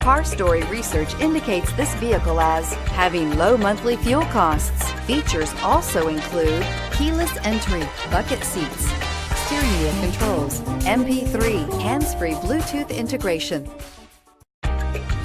Car Story research indicates this vehicle as having low monthly fuel costs. Features also include keyless entry, bucket seats, steering wheel controls, MP3, hands-free Bluetooth integration.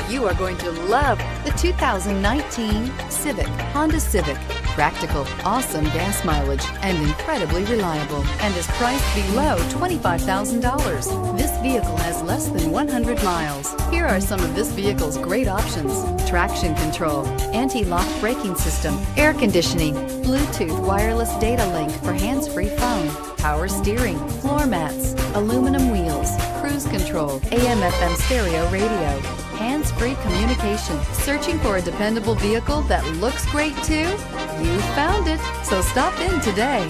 You are going to love the 2019 Civic, Honda Civic. Practical, awesome gas mileage, and incredibly reliable, and is priced below $25,000. This vehicle has less than 100 miles. Here are some of this vehicle's great options: traction control, anti-lock braking system, air conditioning, Bluetooth wireless data link for hands-free phone, power steering, floor mats, aluminum wheels, cruise control, AM/FM stereo radio, hands-free communication. Searching for a dependable vehicle that looks great too? You found it, so stop in today.